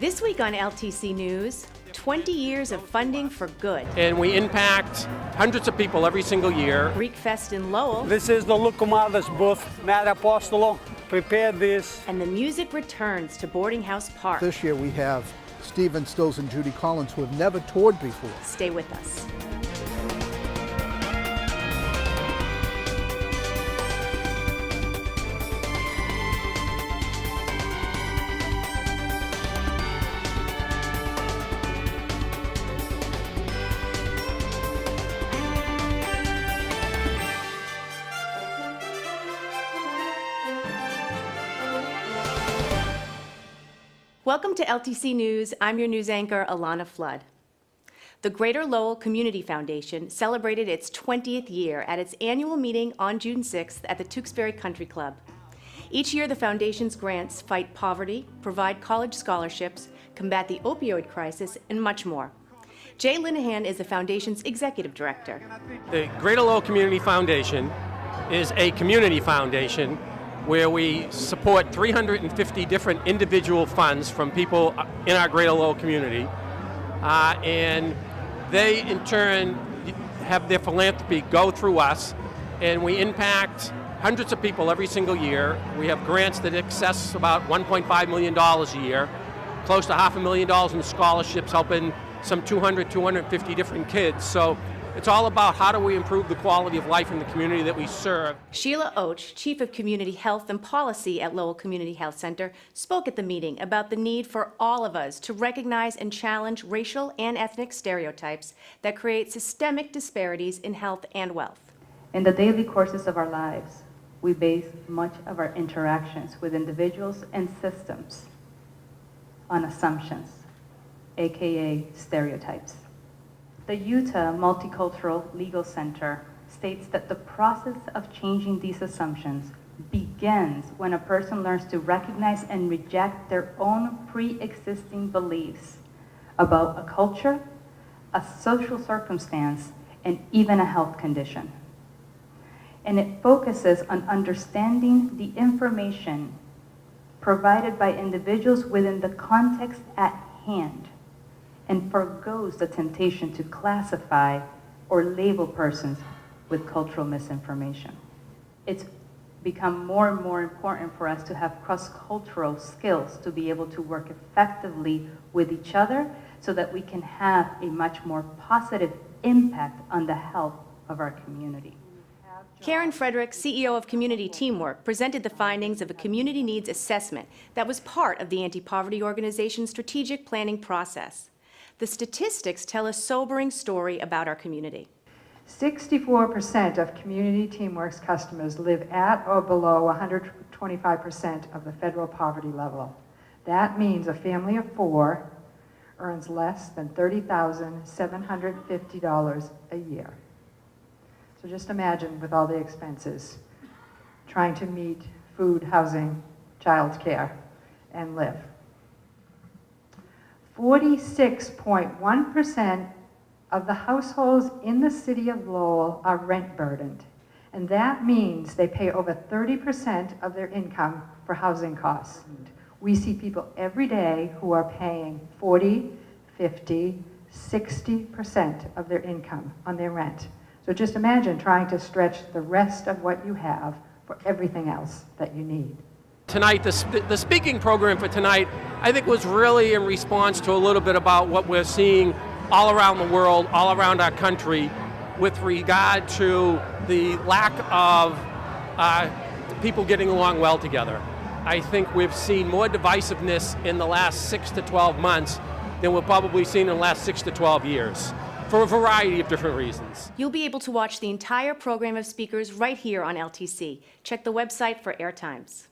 This week on LTC News, 20 years of funding for good. And we impact hundreds of people every single year. Greek Fest in Lowell. This is the Lukumadas booth. Matt Apostolo prepared this. And the music returns to Boarding House Park. This year we have Stephen Stills and Judy Collins, who have never toured before. Stay with us. Welcome to LTC News. I'm your news anchor, Alanna Flood. The Greater Lowell Community Foundation celebrated its 20th year at its annual meeting on June 6th at the Tewksbury Country Club. Each year, the foundation's grants fight poverty, provide college scholarships, combat the opioid crisis, and much more. Jay Linehan is the foundation's executive director. The Greater Lowell Community Foundation is a community foundation where we support 350 different individual funds from people in our Greater Lowell community. And they, in turn, have their philanthropy go through us, and we impact hundreds of people every single year. We have grants that excess about $1.5 million a year, close to $500,000 in scholarships, helping some 250 different kids. So it's all about how do we improve the quality of life in the community that we serve. Sheila Oach, Chief of Community Health and Policy at Lowell Community Health Center, spoke at the meeting about the need for all of us to recognize and challenge racial and ethnic stereotypes that create systemic disparities in health and wealth. In the daily courses of our lives, we base much of our interactions with individuals and systems on assumptions, aka stereotypes. The Utah Multicultural Legal Center states that the process of changing these assumptions begins when a person learns to recognize and reject their own pre-existing beliefs about a culture, a social circumstance, and even a health condition. And it focuses on understanding the information provided by individuals within the context at hand, and forgoes the temptation to classify or label persons with cultural misinformation. It's become more and more important for us to have cross-cultural skills to be able to work effectively with each other so that we can have a much more positive impact on the health of our community. Karen Frederick, CEO of Community Teamwork, presented the findings of a community needs assessment that was part of the anti-poverty organization's strategic planning process. The statistics tell a sobering story about our community. 64% of Community Teamwork's customers live at or below 125% of the federal poverty level. That means a family of 4 earns less than $30,750 a year. So just imagine, with all the expenses, trying to meet food, housing, childcare, and live. 46.1% of the households in the city of Lowell are rent burdened, and that means they pay over 30% of their income for housing costs. We see people every day who are paying 40, 50, 60% of their income on their rent. So just imagine trying to stretch the rest of what you have for everything else that you need. Tonight, the speaking program for tonight, I think, was really in response to a little bit about what we're seeing all around the world, all around our country, with regard to the lack of people getting along well together. I think we've seen more divisiveness in the last 6 to 12 months than we've probably seen in the last 6 to 12 years, for a variety of different reasons. You'll be able to watch the entire program of speakers right here on LTC. Check the website for airtimes.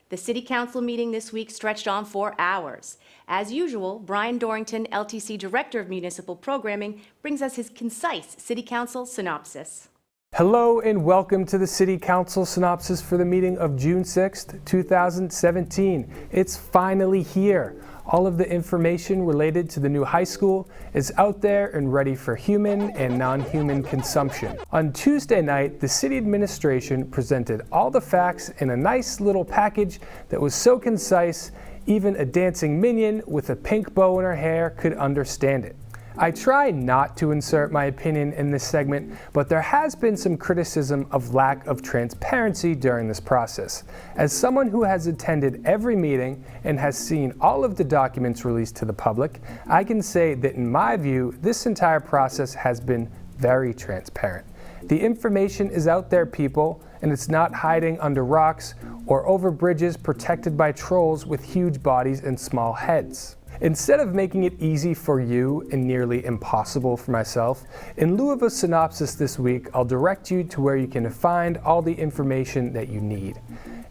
The City Council meeting this week stretched on for hours. As usual, Brian Dorrington, LTC Director of Municipal Programming, brings us his concise City Council synopsis. Hello and welcome to the City Council synopsis for the meeting of June 6th, 2017. It's finally here. All of the information related to the new high school is out there and ready for human and non-human consumption. On Tuesday night, the city administration presented all the facts in a nice little package that was so concise Even a dancing minion with a pink bow in her hair could understand it. I try not to insert my opinion in this segment, but there has been some criticism of lack of transparency during this process. As someone who has attended every meeting and has seen all of the documents released to the public, I can say that in my view, this entire process has been very transparent. The information is out there, people, and it's not hiding under rocks or over bridges protected by trolls with huge bodies and small heads. Instead of making it easy for you and nearly impossible for myself, in lieu of a synopsis this week, I'll direct you to where you can find all the information that you need.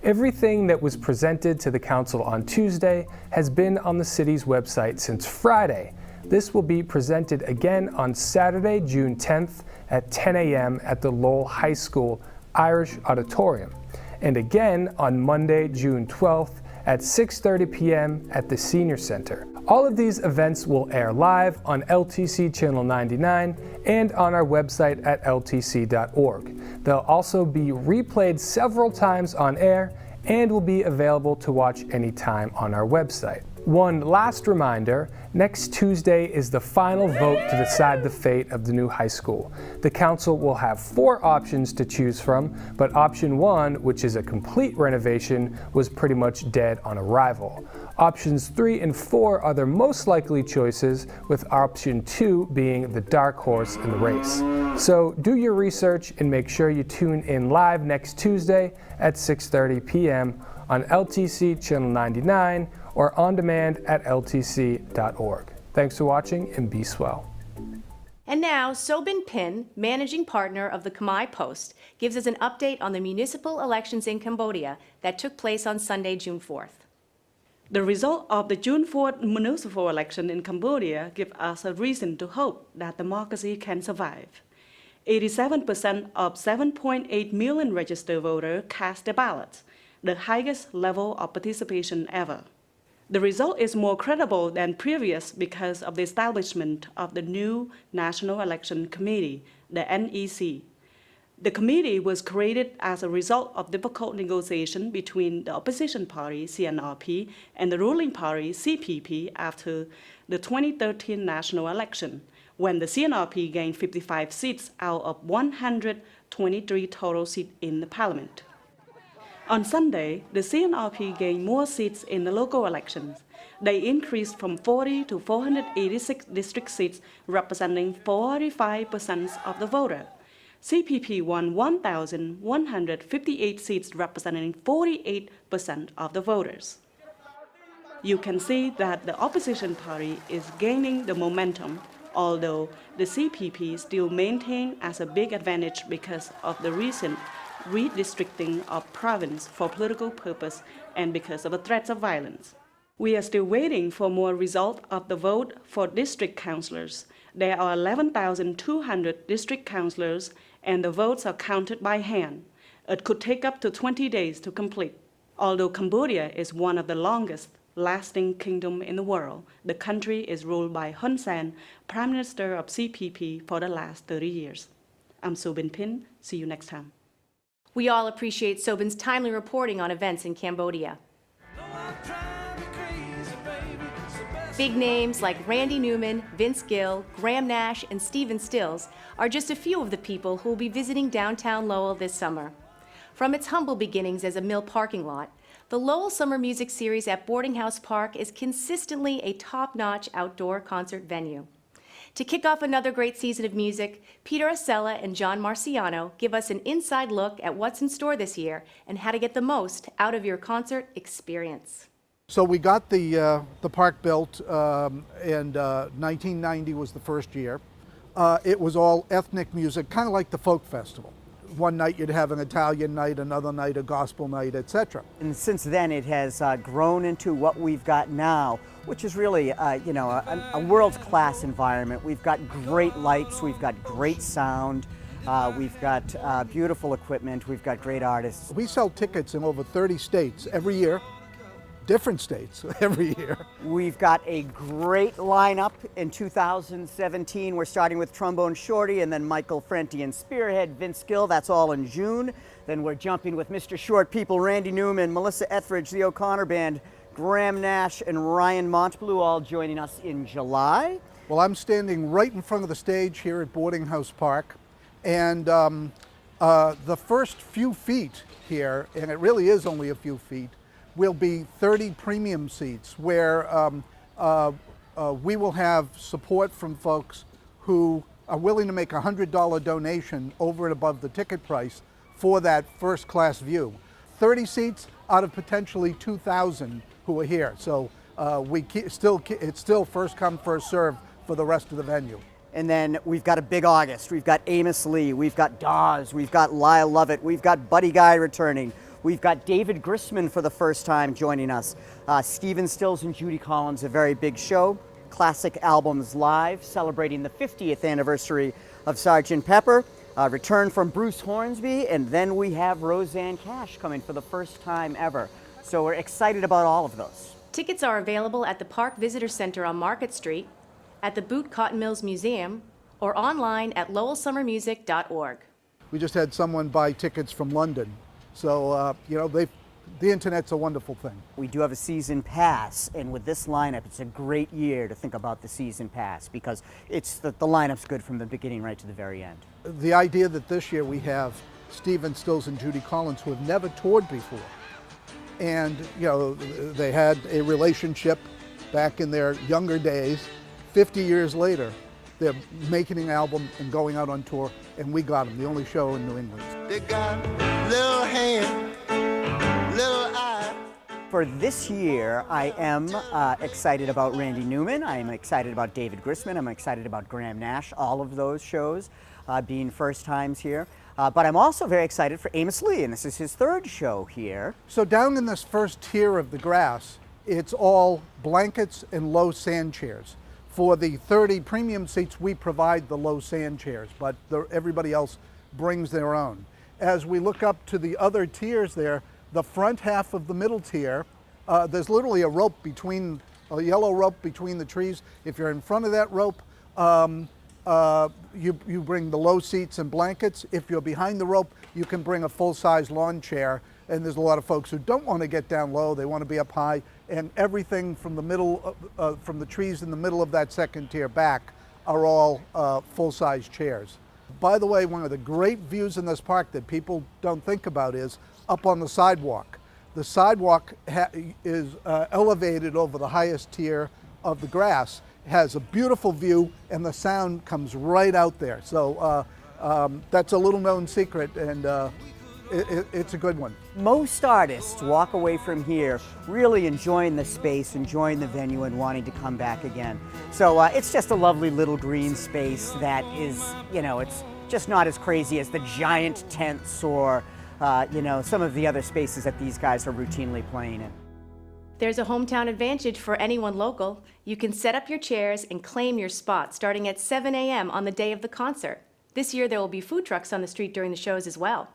Everything that was presented to the council on Tuesday has been on the city's website since Friday. This will be presented again on Saturday, June 10th at 10 a.m. at the Lowell High School Irish Auditorium, and again on Monday, June 12th at 6:30 p.m. at the Senior Center. All of these events will air live on LTC Channel 99 and on our website at ltc.org. They'll also be replayed several times on air and will be available to watch anytime on our website. One last reminder, next Tuesday is the final vote to decide the fate of the new high school. The council will have 4 options to choose from, but option 1, which is a complete renovation, was pretty much dead on arrival. Options 3 and 4 are the most likely choices, with option 2 being the dark horse in the race. So do your research and make sure you tune in live next Tuesday at 6:30 p.m. on LTC Channel 99 or on demand at ltc.org. Thanks for watching and be swell. And now, Sobin Pin, managing partner of the Khmer Post, gives us an update on the municipal elections in Cambodia that took place on Sunday, June 4th. The result of the June 4th municipal election in Cambodia gives us a reason to hope that democracy can survive. 87% of 7.8 million registered voters cast their ballots, the highest level of participation ever. The result is more credible than previous because of the establishment of the new National Election Committee, the NEC. The committee was created as a result of difficult negotiation between the opposition party, CNRP, and the ruling party, CPP, after the 2013 national election, when the CNRP gained 55 seats out of 123 total seats in the parliament. On Sunday, the CNRP gained more seats in the local elections. They increased from 40 to 486 district seats, representing 45% of the voter. CPP won 1,158 seats, representing 48% of the voters. You can see that the opposition party is gaining the momentum, although the CPP still maintains as a big advantage because of the recent redistricting of province for political purpose and because of the threats of violence. We are still waiting for more results of the vote for district councillors. There are 11,200 district councillors and the votes are counted by hand. It could take up to 20 days to complete. Although Cambodia is one of the longest lasting kingdom in the world, the country is ruled by Hun Sen, Prime Minister of CPP for the last 30 years. I'm Sobin Pin. See you next time. We all appreciate Sobin's timely reporting on events in Cambodia. Big names like Randy Newman, Vince Gill, Graham Nash, and Stephen Stills are just a few of the people who will be visiting downtown Lowell this summer. From its humble beginnings as a mill parking lot, the Lowell Summer Music Series at Boarding House Park is consistently a top-notch outdoor concert venue. To kick off another great season of music, Peter Acella and John Marciano give us an inside look at what's in store this year and how to get the most out of your concert experience. So we got the park built, and 1990 was the first year. It was all ethnic music, kind of like the folk festival. One night you'd have an Italian night, another night a gospel night, etc. And since then it has grown into what we've got now, which is really a world-class environment. We've got great lights, we've got great sound, we've got beautiful equipment, we've got great artists. We sell tickets in over 30 states every year. Different states every year. We've got a great lineup in 2017. We're starting with Trombone Shorty and then Michael Frenti and Spearhead, Vince Gill, that's all in June. Then we're jumping with Mr. Short People, Randy Newman, Melissa Etheridge, the O'Connor Band, Graham Nash and Ryan Montbleu all joining us in July. Well, I'm standing right in front of the stage here at Boarding House Park, and the first few feet here, and it really is only a few feet, will be 30 premium seats where we will have support from folks who are willing to make a $100 donation over and above the ticket price for that first class view. 30 seats out of potentially 2,000 who are here. So it's still first come, first serve for the rest of the venue. And then we've got a big August. We've got Amos Lee, we've got Dawes, we've got Lyle Lovett, we've got Buddy Guy returning. We've got David Grisman for the first time joining us. Stephen Stills and Judy Collins, a very big show. Classic Albums Live, celebrating the 50th anniversary of Sgt. Pepper. Return from Bruce Hornsby, and then we have Roseanne Cash coming for the first time ever. So we're excited about all of those. Tickets are available at the Park Visitor Center on Market Street, at the Boot Cotton Mills Museum, or online at lowellsummermusic.org. We just had someone buy tickets from London. So, the internet's a wonderful thing. We do have a season pass, and with this lineup, it's a great year to think about the season pass because the lineup's good from the beginning right to the very end. The idea that this year we have Stephen Stills and Judy Collins who have never toured before, and they had a relationship back in their younger days. 50 years later, they're making an album and going out on tour, and we got them, the only show in New England. They got little hand, little eye. For this year, I am excited about Randy Newman. I am excited about David Grisman. I'm excited about Graham Nash, all of those shows being first times here. But I'm also very excited for Amos Lee, and this is his third show here. So down in this first tier of the grass, it's all blankets and low sand chairs. For the 30 premium seats, we provide the low sand chairs, but everybody else brings their own. As we look up to the other tiers there, the front half of the middle tier, there's literally a yellow rope between the trees. If you're in front of that rope, you bring the low seats and blankets. If you're behind the rope, you can bring a full-size lawn chair. And there's a lot of folks who don't want to get down low, they want to be up high, and everything from the middle, from the trees in the middle of that second tier back are all full-size chairs. By the way, one of the great views in this park that people don't think about is up on the sidewalk. The sidewalk is elevated over the highest tier of the grass, has a beautiful view, and the sound comes right out there. So that's a little known secret, and it's a good one. Most artists walk away from here really enjoying the space, enjoying the venue, and wanting to come back again. So it's just a lovely little green space that is, it's just not as crazy as the giant tents or, some of the other spaces that these guys are routinely playing in. There's a hometown advantage for anyone local. You can set up your chairs and claim your spot starting at 7 a.m. on the day of the concert. This year there will be food trucks on the street during the shows as well.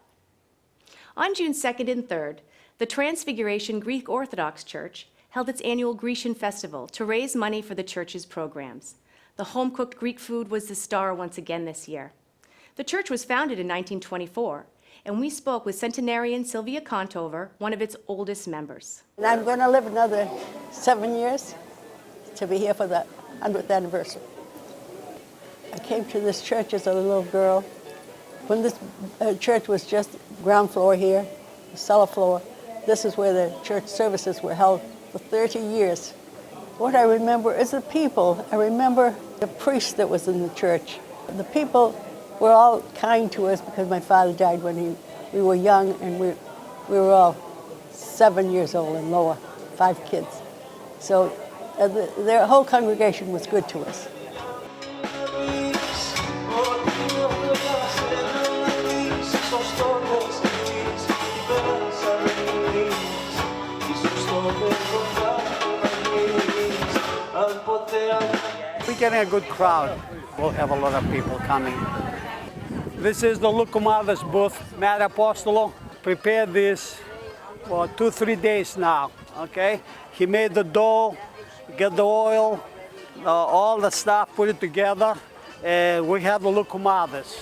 On June 2nd and 3rd, the Transfiguration Greek Orthodox Church held its annual Grecian Festival to raise money for the church's programs. The home-cooked Greek food was the star once again this year. The church was founded in 1924, and we spoke with centenarian Sylvia Contover, one of its oldest members. And I'm going to live another 7 years to be here for the 100th anniversary. I came to this church as a little girl. When this church was just ground floor here, the cellar floor, this is where the church services were held for 30 years. What I remember is the people. I remember the priest that was in the church. The people were all kind to us because my father died when we were young, and we were all 7 years old and lower, 5 kids. So their whole congregation was good to us. We're getting a good crowd. We'll have a lot of people coming. This is the Lucumadas booth. Matt Apostolo prepared this for 2-3 days now, okay? He made the dough, get the oil, all the stuff, put it together, and we have the Lucumadas.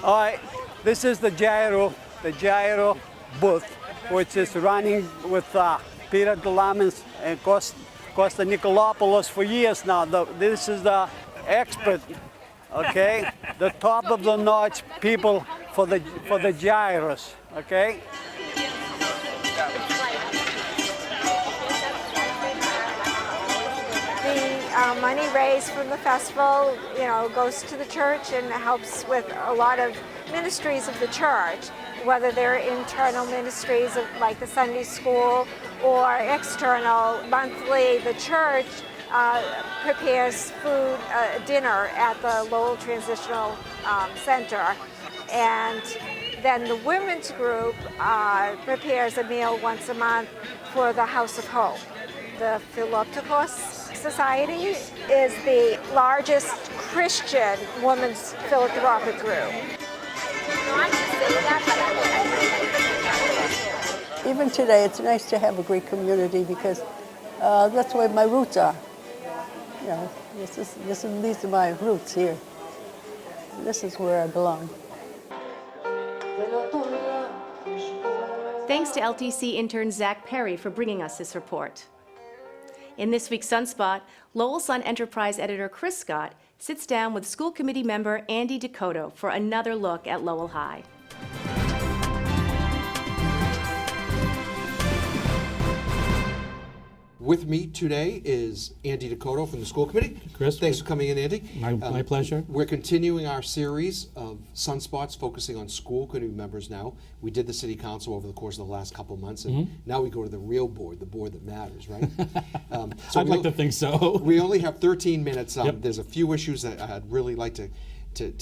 All right, this is the gyro booth, which is running with Peter Delamens and Costa Nicolopoulos for years now. This is the expert, okay? The top of the notch people for the gyros, okay? The money raised from the festival, goes to the church and helps with a lot of ministries of the church, whether they're internal ministries like the Sunday school or external. Monthly, the church prepares food, dinner at the Lowell Transitional Center, and then the women's group prepares a meal once a month for the House of Hope. The Philoptochos Society is the largest Christian women's philanthropic group. Even today, it's nice to have a great community because that's where my roots are. These are my roots here. This is where I belong. Thanks to LTC intern Zach Perry for bringing us this report. In this week's Sunspot, Lowell Sun Enterprise editor Chris Scott sits down with school committee member Andy Descoteaux for another look at Lowell High. With me today is Andy Descoteaux from the school committee. Chris, thanks for coming in, Andy. My pleasure. We're continuing our series of Sunspots focusing on school committee members now. We did the city council over the course of the last couple months, and now we go to the real board, the board that matters, right? I'd like to think so. We only have 13 minutes. Yep. There's a few issues that I'd really like to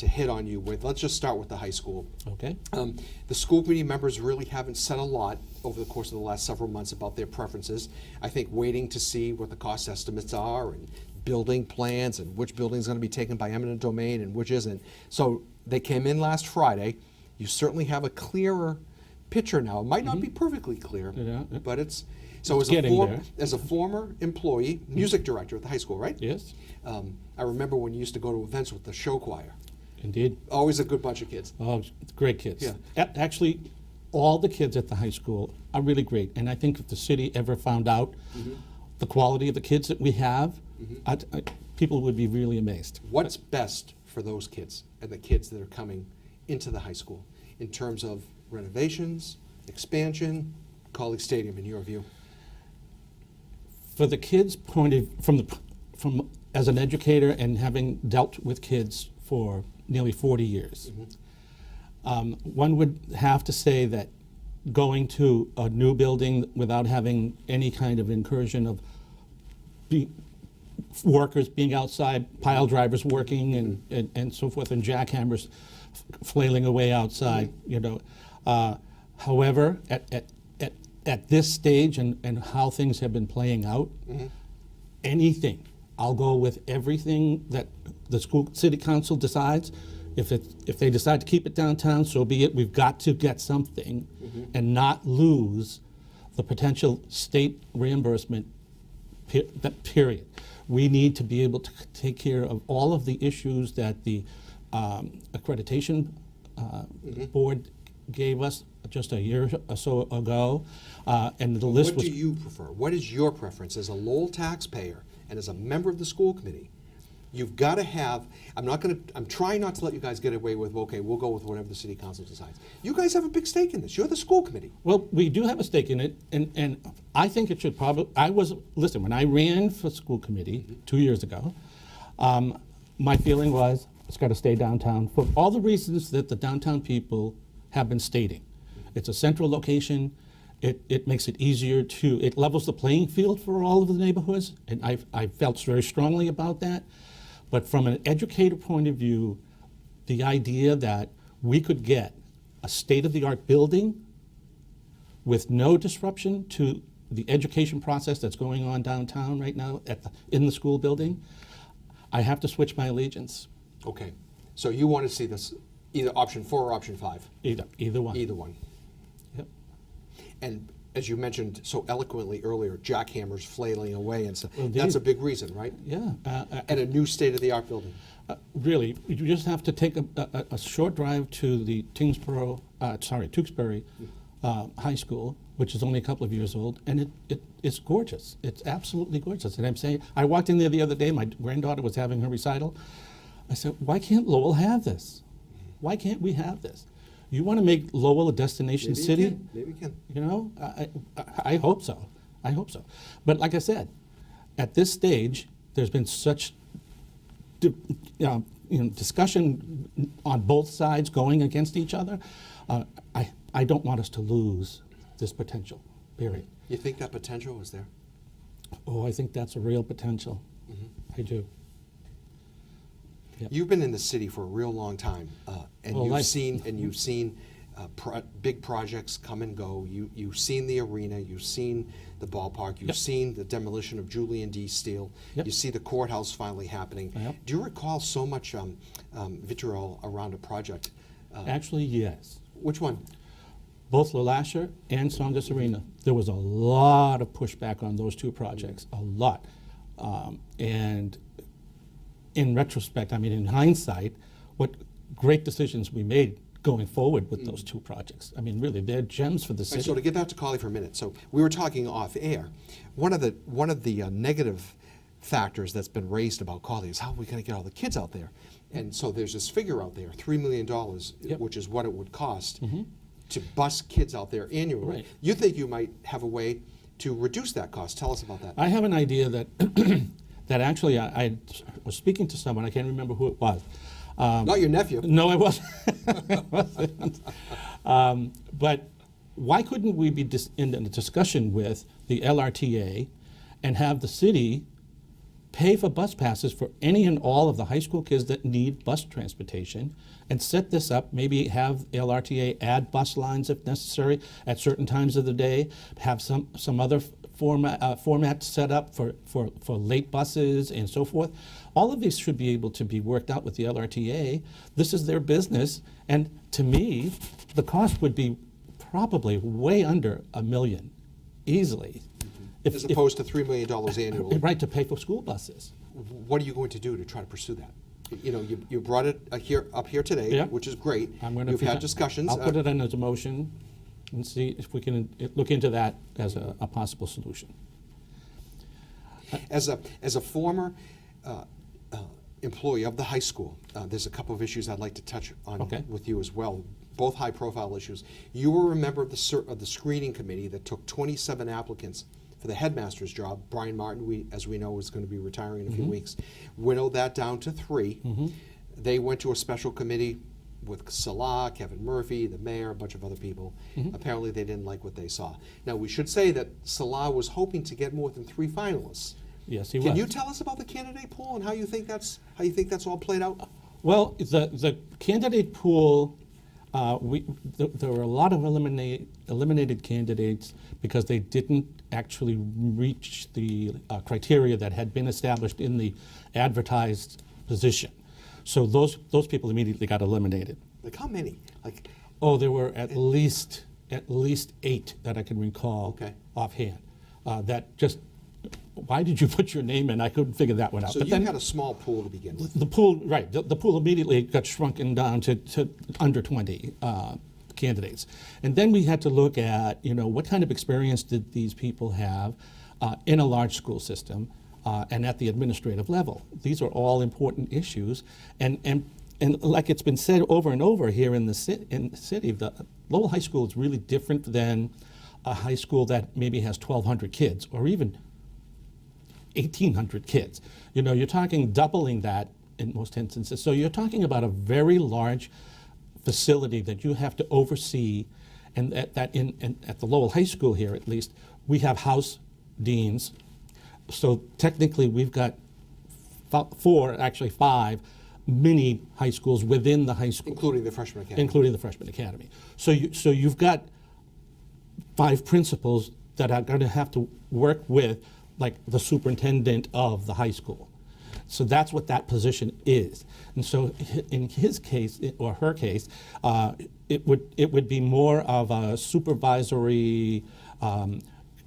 hit on you with. Let's just start with the high school. Okay. The school committee members really haven't said a lot over the course of the last several months about their preferences. I think waiting to see what the cost estimates are and building plans and which building is going to be taken by eminent domain and which isn't. So they came in last Friday. You certainly have a clearer picture now. It might not be perfectly clear, but it's so as a former employee, music director at the high school, right? Yes. I remember when you used to go to events with the show choir. Indeed. Always a good bunch of kids. Oh, great kids. Yeah. Actually, all the kids at the high school are really great. And I think if the city ever found out the quality of the kids that we have, people would be really amazed. What's best for those kids and the kids that are coming into the high school in terms of renovations, expansion, College Stadium, in your view? For the kids' point of from as an educator and having dealt with kids for nearly 40 years, one would have to say that going to a new building without having any kind of incursion of workers being outside, pile drivers working and so forth, and jackhammers flailing away outside, however, at this stage and how things have been playing out, anything, I'll go with everything that the city council decides. If they decide to keep it downtown, so be it. We've got to get something and not lose the potential state reimbursement period. We need to be able to take care of all of the issues that the accreditation board gave us just a year or so ago, and the list was... What do you prefer? What is your preference as a Lowell taxpayer and as a member of the school committee? You've got to have, I'm trying not to let you guys get away with, okay, we'll go with whatever the city council decides. You guys have a big stake in this. You're the school committee. Well, we do have a stake in it, and I think it should probably, listen, when I ran for school committee 2 years ago, my feeling was it's got to stay downtown for all the reasons that the downtown people have been stating. It's a central location. It makes it easier it levels the playing field for all of the neighborhoods, and I felt very strongly about that. But from an educator point of view, the idea that we could get a state-of-the-art building with no disruption to the education process that's going on downtown right now in the school building, I have to switch my allegiance. Okay, so you want to see this either option 4 or option 5? Either one. Either one. Yep. And as you mentioned so eloquently earlier, jackhammers flailing away and stuff. Indeed. That's a big reason, right? Yeah. And a new state-of-the-art building. Really, you just have to take a short drive to the Tewksbury High School, which is only a couple of years old, and it's gorgeous. It's absolutely gorgeous. And I'm saying, I walked in there the other day, my granddaughter was having her recital. I said, why can't Lowell have this? Why can't we have this? You want to make Lowell a destination city? Maybe you can. You know, I hope so. I hope so. But like I said, at this stage, there's been such discussion on both sides going against each other. I don't want us to lose this potential, period. You think that potential is there? Oh, I think that's a real potential. I do. Yep. You've been in the city for a real long time, and Well, you've seen big projects come and go. You've seen the arena, you've seen the ballpark, you've seen the demolition of Julian D. Steel. You see the courthouse finally happening. Do you recall so much vitriol around a project? Actually, yes. Which one? Both Lalasher and Songus Arena. There was a lot of pushback on those two projects, a lot. And in retrospect, I mean, in hindsight, what great decisions we made going forward with those two projects. I mean, really, they're gems for the city. Right, so to get back to Colley for a minute, so we were talking off air. One of the negative factors that's been raised about Colley is how are we going to get all the kids out there? And so there's this figure out there, $3 million, which is what it would cost to bus kids out there annually. Right. You think you might have a way to reduce that cost? Tell us about that. I have an idea that that actually I was speaking to someone, I can't remember who it was. Not your nephew. No, it wasn't. But why couldn't we be in a discussion with the LRTA and have the city pay for bus passes for any and all of the high school kids that need bus transportation, and set this up, maybe have LRTA add bus lines if necessary at certain times of the day, have some other format set up for late buses and so forth. All of these should be able to be worked out with the LRTA. This is their business, and to me, the cost would be probably way under $1 million, easily. As opposed to $3 million annually. Right, to pay for school buses. What are you going to do to try to pursue that? You know, you brought it up here today, which is great. You've had discussions. I'll put it in as a motion and see if we can look into that as a possible solution. As a former employee of the high school, there's a couple of issues I'd like to touch on with you as well, both high-profile issues. You were a member of the screening committee that took 27 applicants for the headmaster's job. Brian Martin, as we know, is going to be retiring in a few weeks. Whittled that down to 3. They went to a special committee with Salah, Kevin Murphy, the mayor, a bunch of other people. Apparently they didn't like what they saw. Now, we should say that Salah was hoping to get more than 3 finalists. Yes, he was. Can you tell us about the candidate pool and how you think that's all played out? Well, the candidate pool, there were a lot of eliminated candidates because they didn't actually reach the criteria that had been established in the advertised position. So those people immediately got eliminated. Like how many? There were at least 8 that I can recall offhand. That just, why did you put your name in? I couldn't figure that one out. So but you had a small pool to begin with. The pool, right? The pool immediately got shrunken down to under 20 candidates, and then we had to look at, what kind of experience did these people have in a large school system and at the administrative level. These are all important issues, and like it's been said over and over here in the city, the Lowell High School is really different than a high school that maybe has 1,200 kids or even 1,800 kids. You're talking doubling that in most instances. So you're talking about a very large facility that you have to oversee, and at the Lowell High School here, at least, we have house deans. So technically, we've got 5 mini high schools within the high school, including the freshman academy. Including the freshman academy. So you've got 5 principals that are going to have to work with, like, the superintendent of the high school. So that's what that position is. And so in his case, or her case, it would be more of a supervisory,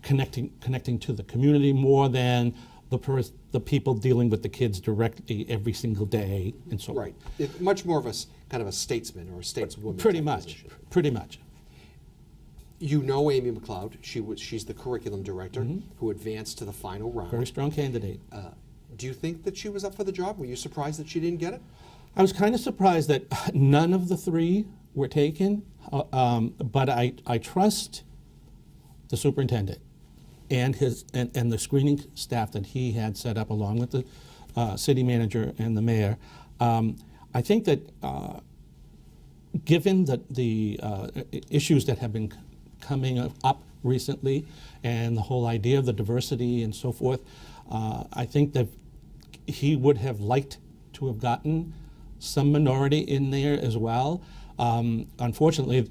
connecting to the community more than the people dealing with the kids directly every single day and so on. Right. Much more of a kind of a statesman or a stateswoman. Pretty much. You know Amy McLeod. She's the curriculum director who advanced to the final round. Very strong candidate. Do you think that she was up for the job? Were you surprised that she didn't get it? I was kind of surprised that none of the three were taken, but I trust the superintendent and the screening staff that he had set up along with the city manager and the mayor. I think that given the issues that have been coming up recently and the whole idea of the diversity and so forth, I think that he would have liked to have gotten some minority in there as well. Unfortunately,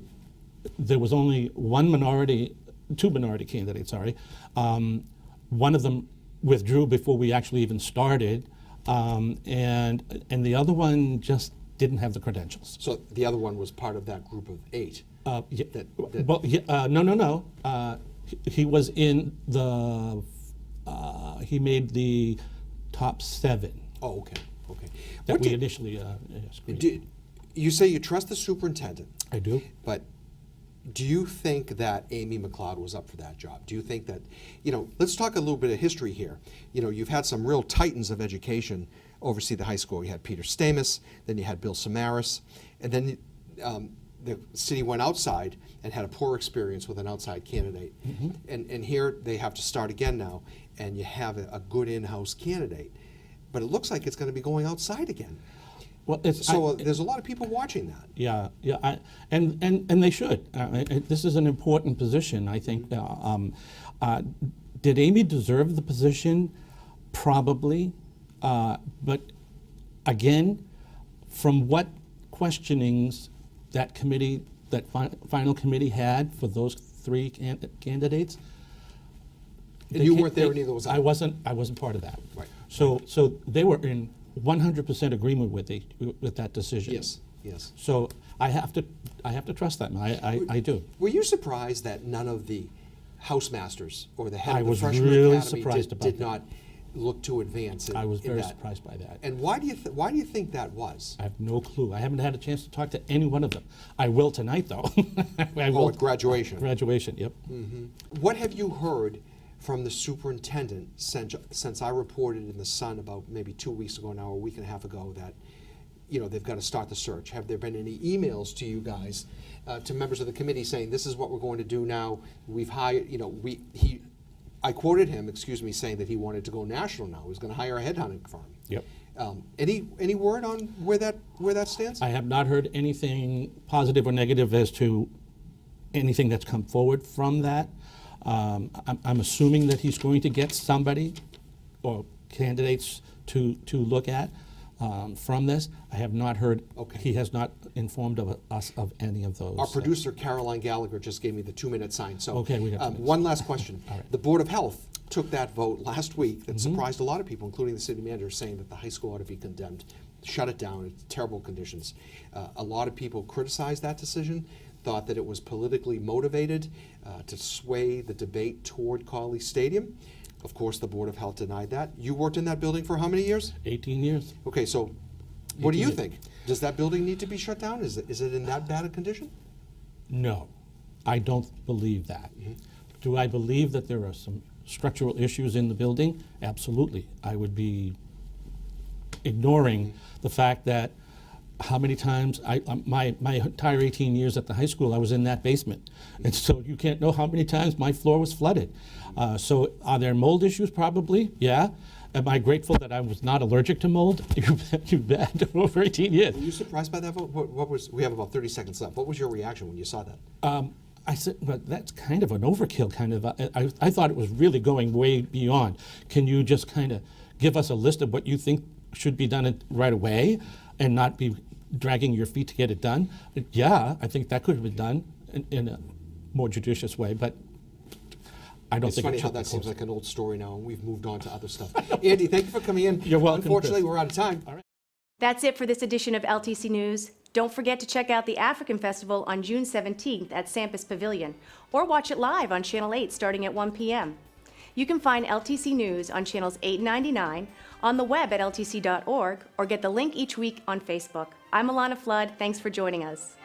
there was only two minority candidates, sorry. One of them withdrew before we actually even started, and the other one just didn't have the credentials. So the other one was part of that group of 8? No. He was in the, he made the top 7. Oh, okay. That we initially screened. You say you trust the superintendent. I do. But do you think that Amy McLeod was up for that job? Do you think that, let's talk a little bit of history here. You've had some real titans of education oversee the high school. You had Peter Stamus, then you had Bill Samaras, and then the city went outside and had a poor experience with an outside candidate. And here they have to start again now, and you have a good in-house candidate. But it looks like it's going to be going outside again. Well, there's a lot of people watching that. Yeah, and they should. This is an important position, I think. Did Amy deserve the position? Probably. But again, from what questionings that committee, that final committee had for those 3 candidates, and you weren't there, neither was I. I wasn't part of that. Right. So they were in 100% agreement with that decision. Yes. So I have to trust them. I do. Were you surprised that none of the housemasters or the head of the freshman really academy did that. not look to advance? I was very surprised by that. And why do you think that was? I have no clue. I haven't had a chance to talk to any one of them. I will tonight, though. At graduation. Graduation. Yep. What have you heard from the superintendent since I reported in the Sun about maybe 2 weeks ago now, a week and a half ago, that they've got to start the search? Have there been any emails to you guys, to members of the committee, saying this is what we're going to do now? We've hired, I quoted him, saying that he wanted to go national now. He was going to hire a headhunting firm. Yep. Any word on where that stands? I have not heard anything positive or negative as to anything that's come forward from that. I'm assuming that he's going to get somebody or candidates to look at from this. I have not heard. Okay. He has not informed us of any of those. Our producer Caroline Gallagher just gave me the 2-minute sign. So okay, we got one last question. All right. The Board of Health took that vote last week that surprised a lot of people, including the city manager, saying that the high school ought to be condemned. Shut it down. It's terrible conditions. A lot of people criticized that decision, thought that it was politically motivated to sway the debate toward Cawley Stadium. Of course, the Board of Health denied that. You worked in that building for how many years? 18 years. Okay, so what do you think? Does that building need to be shut down? Is it in that bad a condition? No, I don't believe that. Do I believe that there are some structural issues in the building? Absolutely. I would be ignoring the fact that how many times my entire 18 years at the high school, I was in that basement. And so you can't know how many times my floor was flooded. So are there mold issues? Probably, yeah. Am I grateful that I was not allergic to mold? You bet, over 18 years. Were you surprised by that vote? What was? We have about 30 seconds left. What was your reaction when you saw that? I said, but that's kind of an overkill kind of, I thought it was really going way beyond. Can you just kind of give us a list of what you think should be done right away and not be dragging your feet to get it done? Yeah, I think that could have been done in a more judicious way, but I don't think it's funny how that seems like an old story now, and we've moved on to other stuff. Andy, thank you for coming in. You're welcome. Unfortunately, we're out of time. All right. That's it for this edition of LTC News. Don't forget to check out the African Festival on June 17th at Sampus Pavilion, or watch it live on Channel 8 starting at 1 p.m. You can find LTC News on channels 8 and 99, on the web at ltc.org, or get the link each week on Facebook. I'm Alanna Flood. Thanks for joining us.